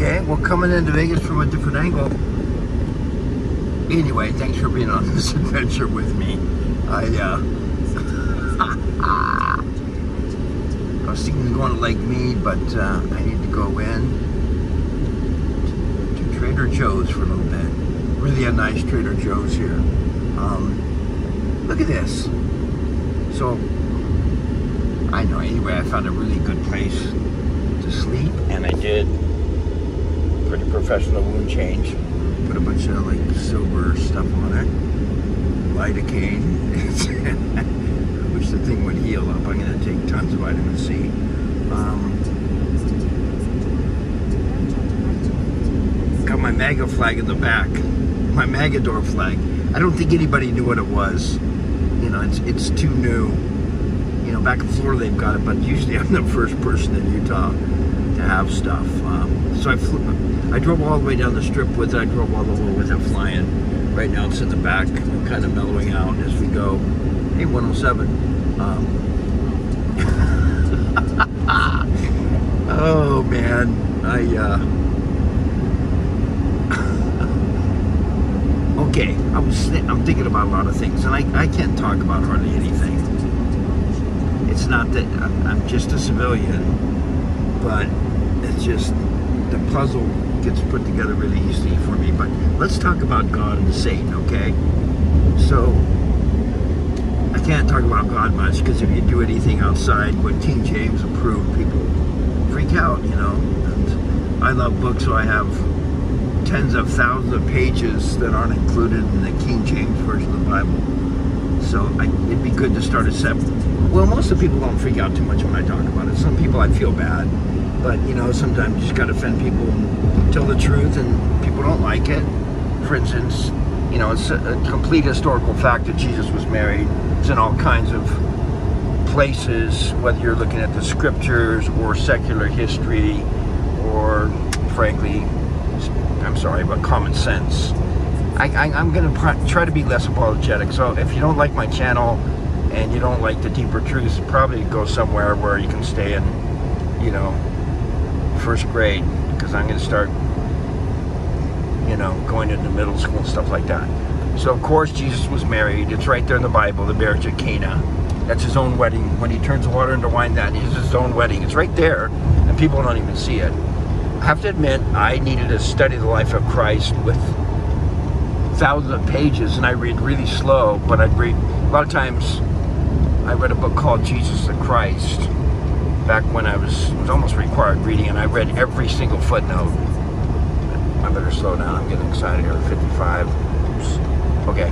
Okay, well, coming into Vegas from a different angle. Anyway, thanks for being on this adventure with me. I was thinking of going to Lake Mead, but I need to go in to Trader Joe's for a little bit. Really a nice Trader Joe's here. Look at this. So, I know, anyway, I found a really good place to sleep, and I did pretty professional wound change. Put a bunch of like silver stuff on it, lidocaine. I wish the thing would heal up. I'm gonna take tons of vitamin C. Got my MAGA flag in the back, my Magador flag. I don't think anybody knew what it was. You know, it's too new. You know, back in Florida they've got it, but usually I'm the first person in Utah to have stuff. So I drove all the way down the strip with it. I drove all the way with it flying. Right now it's in the back. I'm kind of mellowing out as we go. Hey, 107. Oh man, okay. I'm thinking about a lot of things, and I can't talk about hardly anything. It's not that I'm just a civilian, but it's just the puzzle gets put together really easily for me. But let's talk about God and Satan, okay? So I can't talk about God much, because if you do anything outside what King James approved, people freak out, you know. And I love books, so I have tens of thousands of pages that aren't included in the King James version of the Bible. So it'd be good to start a separate. Well, most of the people don't freak out too much when I talk about it. Some people I feel bad, but you know, sometimes you just gotta offend people and tell the truth, and people don't like it. For instance, you know, it's a complete historical fact that Jesus was married. It's in all kinds of places, whether you're looking at the scriptures or secular history, or frankly, I'm sorry, but common sense. I'm going to try to be less apologetic. So if you don't like my channel and you don't like the deeper truths, probably go somewhere where you can stay in, you know, first grade, because I'm going to start, you know, going into middle school and stuff like that. So of course Jesus was married. It's right there in the Bible, the marriage at Cana. That's his own wedding. When he turns the water into wine, that is his own wedding. It's right there, and people don't even see it. I have to admit, I needed to study the life of Christ with thousands of pages, and I read really slow, but I'd read, a lot of times, I read a book called Jesus the Christ, back when it was almost required reading, and I read every single footnote. I better slow down, I'm getting excited here, 55. Oops. Okay,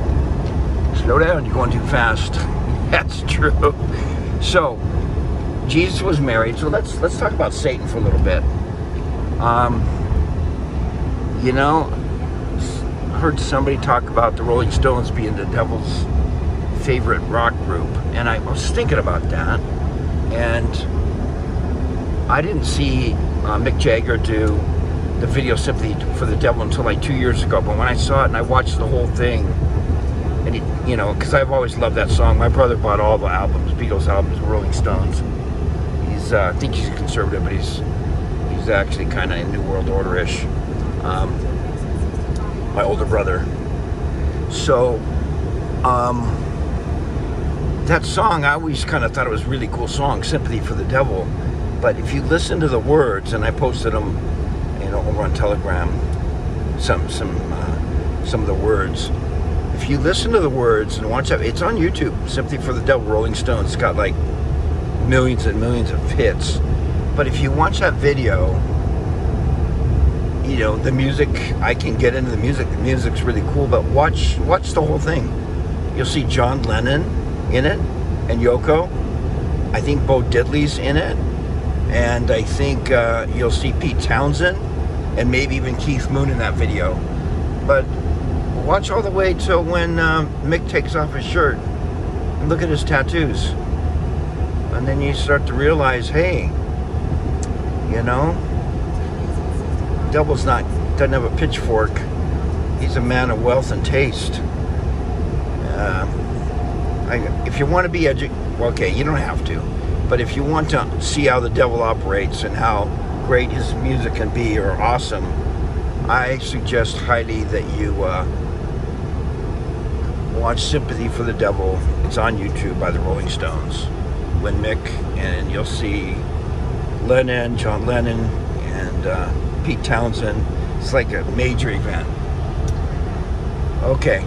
slow down, you're going too fast. That's true. So, Jesus was married, so let's talk about Satan for a little bit. You know, I heard somebody talk about the Rolling Stones being the devil's favorite rock group, and I was thinking about that, and I didn't see Mick Jagger do the video Sympathy for the Devil until like 2 years ago, but when I saw it and I watched the whole thing, and he, you know, because I've always loved that song. My brother bought all the albums, Beatles albums, Rolling Stones. He's, I think he's a conservative, but he's actually kind of New World Order-ish. My older brother. So, that song, I always kind of thought it was a really cool song, Sympathy for the Devil. But if you listen to the words, and I posted them, you know, over on Telegram, some of the words. If you listen to the words and watch that, it's on YouTube, Sympathy for the Devil, Rolling Stones. It's got like millions and millions of hits. But if you watch that video, you know, the music, I can get into the music's really cool, but watch the whole thing. You'll see John Lennon in it, and Yoko. I think Bo Diddley's in it, and I think you'll see Pete Townsend, and maybe even Keith Moon in that video. But watch all the way till when Mick takes off his shirt, and look at his tattoos. And then you start to realize, hey, you know, devil's doesn't have a pitchfork. He's a man of wealth and taste. If you want to be well, okay, you don't have to, but if you want to see how the devil operates and how great his music can be, or awesome, I suggest highly that you watch Sympathy for the Devil. It's on YouTube by the Rolling Stones. When Mick, and you'll see Lennon, John Lennon, and Pete Townsend. It's like a major event. Okay,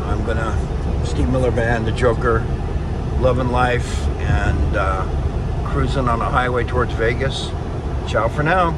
I'm gonna Steve Miller Band, The Joker, Loving Life, and cruising on a highway towards Vegas. Ciao for now.